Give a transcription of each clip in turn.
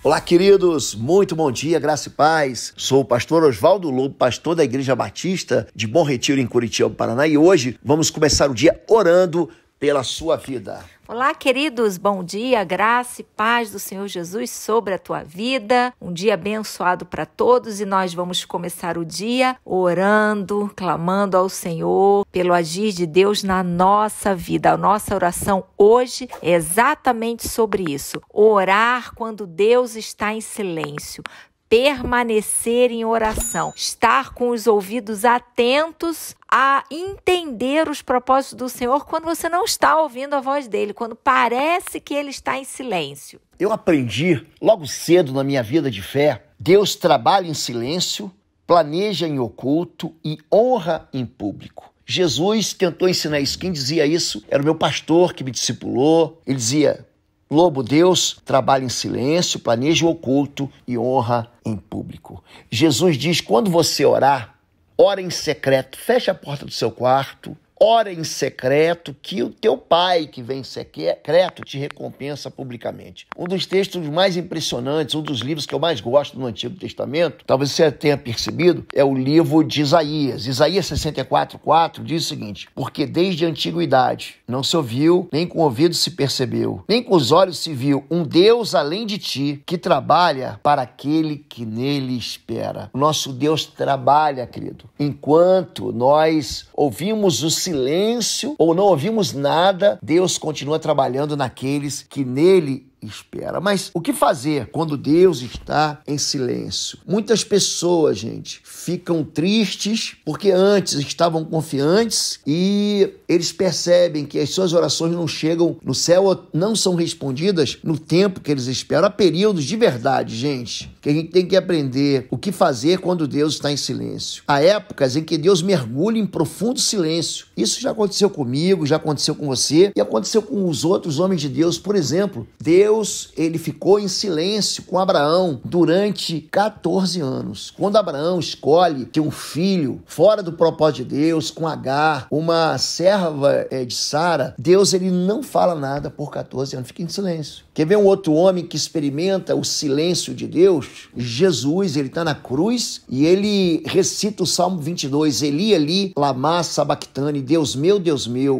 Olá, queridos, muito bom dia, graça e paz. Sou o pastor Oswaldo Lobo, pastor da Igreja Batista de Bom Retiro, em Curitiba, Paraná, e hoje vamos começar o dia orando pela sua vida. Olá, queridos, bom dia, graça e paz do Senhor Jesus sobre a tua vida. Um dia abençoado para todos e nós vamos começar o dia orando, clamando ao Senhor pelo agir de Deus na nossa vida. A nossa oração hoje é exatamente sobre isso. Orar quando Deus está em silêncio. Permanecer em oração, estar com os ouvidos atentos a entender os propósitos do Senhor quando você não está ouvindo a voz dele, quando parece que ele está em silêncio. Eu aprendi logo cedo na minha vida de fé, Deus trabalha em silêncio, planeja em oculto e honra em público. Jesus tentou ensinar isso. Quem dizia isso era o meu pastor que me discipulou. Ele dizia: Lobo, Deus trabalha em silêncio, planeja o oculto e honra em público. Jesus diz: quando você orar, ora em secreto, feche a porta do seu quarto, ora em secreto, que o teu pai que vem em secreto te recompensa publicamente. Um dos textos mais impressionantes, um dos livros que eu mais gosto no Antigo Testamento, talvez você tenha percebido, é o livro de Isaías. Isaías 64:4 diz o seguinte: porque desde a antiguidade não se ouviu, nem com o ouvido se percebeu, nem com os olhos se viu um Deus além de ti, que trabalha para aquele que nele espera. O nosso Deus trabalha, querido. Enquanto nós ouvimos o silêncio ou não ouvimos nada, Deus continua trabalhando naqueles que nele espera. Mas o que fazer quando Deus está em silêncio? Muitas pessoas, gente, ficam tristes porque antes estavam confiantes e eles percebem que as suas orações não chegam no céu ou não são respondidas no tempo que eles esperam. Há períodos de verdade, gente, que a gente tem que aprender o que fazer quando Deus está em silêncio. Há épocas em que Deus mergulha em profundo silêncio. Isso já aconteceu comigo, já aconteceu com você e aconteceu com os outros homens de Deus. Por exemplo, Deus, ele ficou em silêncio com Abraão durante 14 anos. Quando Abraão escolhe ter um filho fora do propósito de Deus, com Agar, uma serva de Sara, Deus, ele não fala nada por 14 anos, fica em silêncio. Quer ver um outro homem que experimenta o silêncio de Deus? Jesus, ele está na cruz e ele recita o Salmo 22, Eli, Eli, lama sabactani, Deus meu,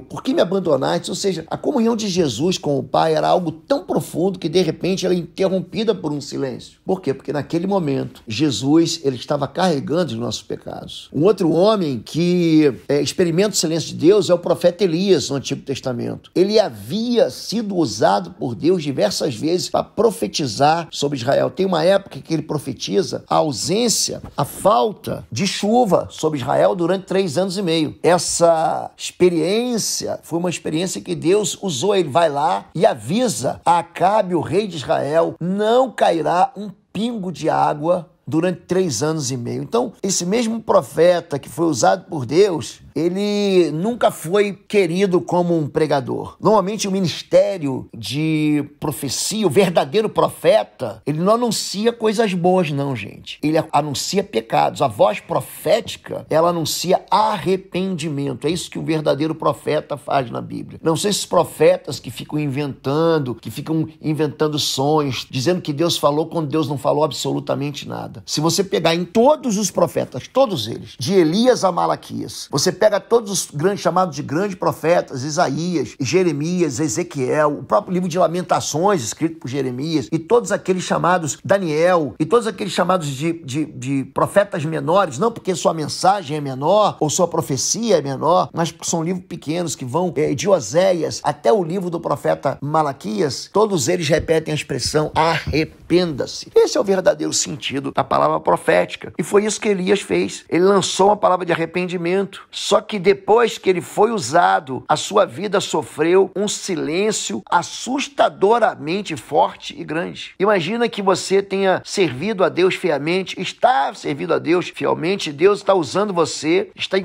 por que me abandonaste? Ou seja, a comunhão de Jesus com o Pai era algo tão profundo que de repente ela é interrompida por um silêncio. Por quê? Porque naquele momento Jesus, ele estava carregando os nossos pecados. Um outro homem que experimenta o silêncio de Deus é o profeta Elias no Antigo Testamento. Ele havia sido usado por Deus diversas vezes para profetizar sobre Israel. Tem uma época que ele profetiza a ausência, a falta de chuva sobre Israel durante 3 anos e meio. Essa experiência foi uma experiência que Deus usou. Ele vai lá e avisa a Acabe, o rei de Israel: não cairá um pingo de água durante 3 anos e meio. Então, esse mesmo profeta que foi usado por Deus, ele nunca foi querido como um pregador. Normalmente o ministério de profecia, o verdadeiro profeta, ele não anuncia coisas boas não, gente. Ele anuncia pecados. A voz profética, ela anuncia arrependimento. É isso que o verdadeiro profeta faz na Bíblia. Não são esses profetas que ficam inventando sonhos, dizendo que Deus falou quando Deus não falou absolutamente nada. Se você pegar em todos os profetas, todos eles, de Elias a Malaquias, você pega todos os grandes chamados de grandes profetas, Isaías, Jeremias, Ezequiel, o próprio livro de Lamentações, escrito por Jeremias, e todos aqueles chamados Daniel, e todos aqueles chamados de profetas menores, não porque sua mensagem é menor, ou sua profecia é menor, mas porque são livros pequenos que vão de Oséias até o livro do profeta Malaquias, todos eles repetem a expressão arrependa-se. Esse é o verdadeiro sentido da palavra profética. E foi isso que Elias fez. Ele lançou uma palavra de arrependimento. Só que depois que ele foi usado, a sua vida sofreu um silêncio assustadoramente forte e grande. Imagina que você tenha servido a Deus fielmente, está servindo a Deus fielmente, Deus está usando você, está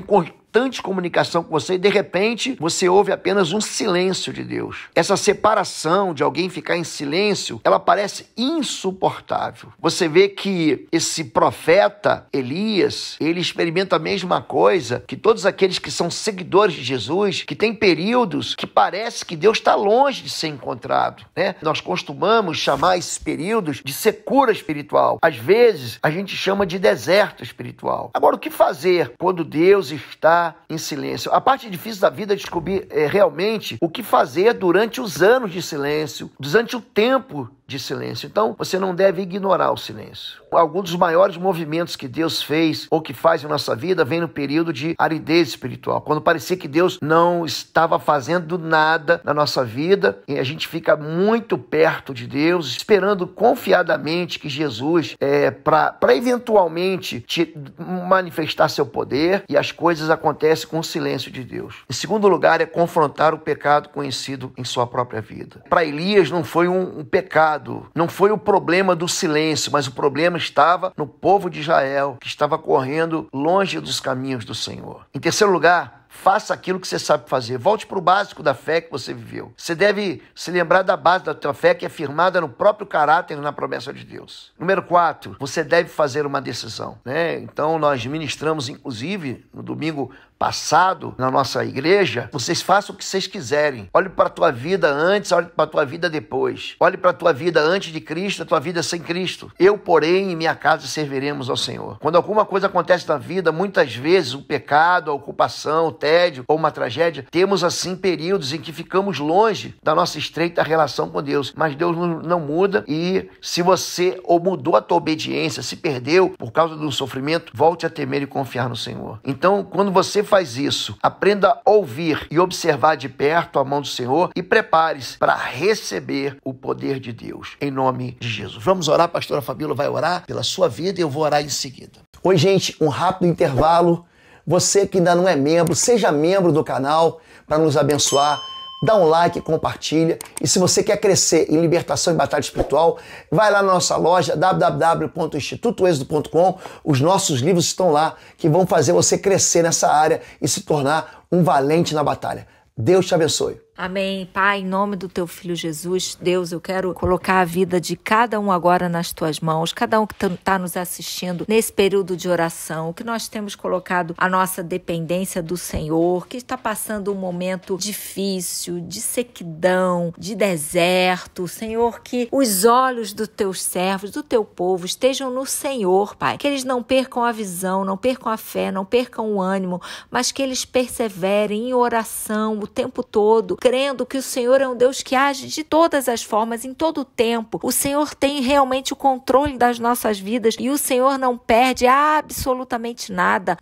constante comunicação com você e de repente você ouve apenas um silêncio de Deus. Essa separação de alguém ficar em silêncio, ela parece insuportável. Você vê que esse profeta Elias, ele experimenta a mesma coisa que todos aqueles que são seguidores de Jesus, que tem períodos que parece que Deus está longe de ser encontrado, né? Nós costumamos chamar esses períodos de secura espiritual. Às vezes, a gente chama de deserto espiritual. Agora, o que fazer quando Deus está em silêncio? A parte difícil da vida é descobrir realmente o que fazer durante os anos de silêncio, durante o tempo de silêncio. Então, você não deve ignorar o silêncio. Alguns dos maiores movimentos que Deus fez ou que faz em nossa vida vem no período de aridez espiritual, quando parecia que Deus não estava fazendo nada na nossa vida e a gente fica muito perto de Deus, esperando confiadamente que Jesus para eventualmente te manifestar seu poder, e as coisas acontecem com o silêncio de Deus. Em segundo lugar, é confrontar o pecado conhecido em sua própria vida. Para Elias não foi um pecado, não foi o problema do silêncio, mas o problema estava no povo de Israel, que estava correndo longe dos caminhos do Senhor. Em terceiro lugar, faça aquilo que você sabe fazer. Volte para o básico da fé que você viveu. Você deve se lembrar da base da tua fé, que é firmada no próprio caráter e na promessa de Deus. Número 4, você deve fazer uma decisão, né? Então, nós ministramos, inclusive, no domingo passado, na nossa igreja, vocês façam o que vocês quiserem. Olhe para a tua vida antes, olhe para a tua vida depois. Olhe para a tua vida antes de Cristo, a tua vida sem Cristo. Eu, porém, em minha casa serviremos ao Senhor. Quando alguma coisa acontece na vida, muitas vezes o pecado, a ocupação, o tédio ou uma tragédia, temos assim períodos em que ficamos longe da nossa estreita relação com Deus. Mas Deus não muda, e se você ou mudou a tua obediência, se perdeu por causa do sofrimento, volte a temer e confiar no Senhor. Então, quando você faz isso, aprenda a ouvir e observar de perto a mão do Senhor e prepare-se para receber o poder de Deus, em nome de Jesus. Vamos orar, a pastora Fabíola vai orar pela sua vida e eu vou orar em seguida. Oi, gente, um rápido intervalo. Você que ainda não é membro, seja membro do canal para nos abençoar. Dá um like, compartilha. E se você quer crescer em libertação e batalha espiritual, vai lá na nossa loja www.institutoexodo.com. Os nossos livros estão lá, que vão fazer você crescer nessa área e se tornar um valente na batalha. Deus te abençoe. Amém. Pai, em nome do teu filho Jesus, Deus, eu quero colocar a vida de cada um agora nas tuas mãos, cada um que está nos assistindo nesse período de oração, que nós temos colocado a nossa dependência do Senhor, que está passando um momento difícil, de sequidão, de deserto. Senhor, que os olhos dos teus servos, do teu povo, estejam no Senhor, Pai, que eles não percam a visão, não percam a fé, não percam o ânimo, mas que eles perseverem em oração o tempo todo, crendo que o Senhor é um Deus que age de todas as formas, em todo o tempo. O Senhor tem realmente o controle das nossas vidas e o Senhor não perde absolutamente nada,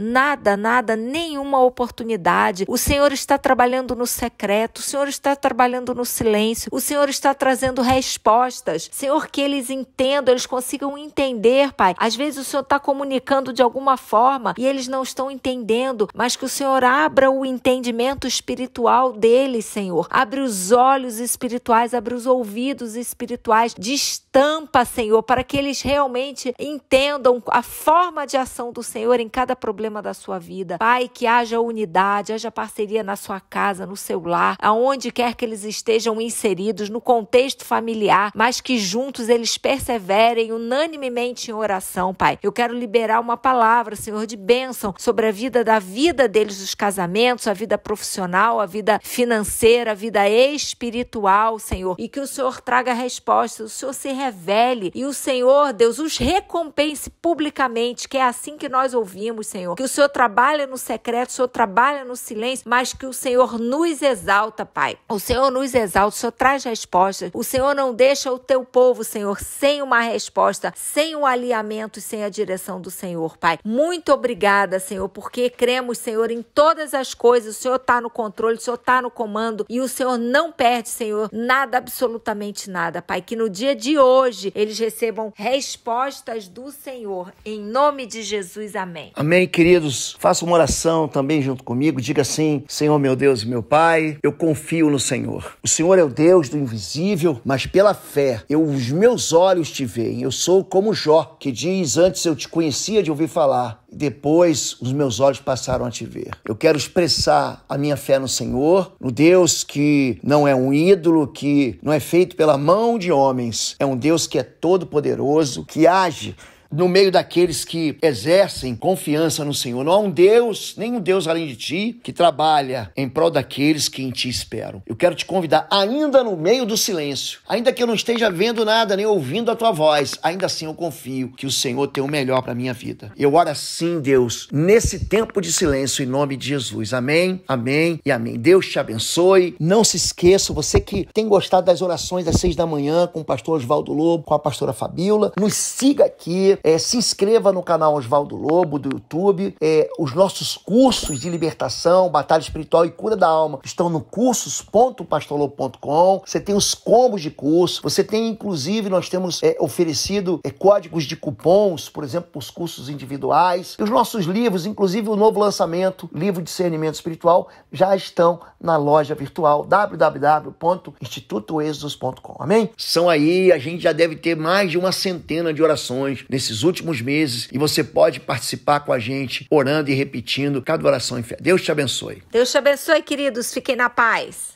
nenhuma oportunidade. O Senhor está trabalhando no secreto, o Senhor está trabalhando no silêncio, o Senhor está trazendo respostas. Senhor, que eles entendam, eles consigam entender, Pai. Às vezes o Senhor está comunicando de alguma forma e eles não estão entendendo, mas que o Senhor abra o entendimento espiritual deles, Senhor. Abre os olhos espirituais, abre os ouvidos espirituais, destampa, Senhor, para que eles realmente entendam a forma de ação do Senhor em cada problema da sua vida. Pai, que haja unidade, haja parceria na sua casa, no seu lar, aonde quer que eles estejam inseridos, no contexto familiar, mas que juntos eles perseverem unanimemente em oração, Pai. Eu quero liberar uma palavra, Senhor, de bênção sobre a vida deles, os casamentos, a vida profissional, a vida financeira, a vida espiritual, Senhor, e que o Senhor traga respostas, o Senhor se revele e o Senhor, Deus, os recompense publicamente, que é assim que nós ouvimos, Senhor, que o Senhor trabalha no secreto, o Senhor trabalha no silêncio, mas que o Senhor nos exalta, Pai. O Senhor nos exalta, o Senhor traz respostas, o Senhor não deixa o teu povo, Senhor, sem uma resposta, sem um alinhamento e sem a direção do Senhor, Pai. Muito obrigada, Senhor, porque cremos, Senhor, em todas as coisas, o Senhor está no controle, o Senhor está no comando e o Senhor não perde, Senhor, nada, absolutamente nada, Pai. Que no dia de hoje eles recebam respostas do Senhor. Em nome de Jesus, amém. Amém, queridos. Faça uma oração também junto comigo. Diga assim: Senhor, meu Deus e meu Pai, eu confio no Senhor. O Senhor é o Deus do invisível, mas pela fé, os meus olhos te veem. Eu sou como Jó, que diz: antes eu te conhecia de ouvir falar e depois os meus olhos passaram a te ver. Eu quero expressar a minha fé no Senhor, no Deus que não é um ídolo, que não é feito pela mão de homens, é um Deus que é todo-poderoso, que age no meio daqueles que exercem confiança no Senhor. Não há um Deus, nenhum Deus além de ti, que trabalha em prol daqueles que em ti esperam. Eu quero te convidar, ainda no meio do silêncio, ainda que eu não esteja vendo nada, nem ouvindo a tua voz, ainda assim eu confio que o Senhor tem o melhor para a minha vida. Eu oro assim, Deus, nesse tempo de silêncio, em nome de Jesus. Amém, amém e amém. Deus te abençoe. Não se esqueça, você que tem gostado das orações às 6 da manhã com o pastor Oswaldo Lobo, com a pastora Fabíola, nos siga aqui. Se inscreva no canal Oswaldo Lobo do YouTube. Os nossos cursos de libertação, batalha espiritual e cura da alma estão no cursos.pastorlobo.com. Você tem os combos de curso. Você tem, inclusive, nós temos oferecido códigos de cupons, por exemplo, para os cursos individuais. E os nossos livros, inclusive o novo lançamento, livro Discernimento Espiritual, já estão na loja virtual www.institutoexodus.com. Amém? São aí, a gente já deve ter mais de uma centena de orações nesses últimos meses e você pode participar com a gente orando e repetindo cada oração em fé. Deus te abençoe. Deus te abençoe, queridos. Fiquem na paz.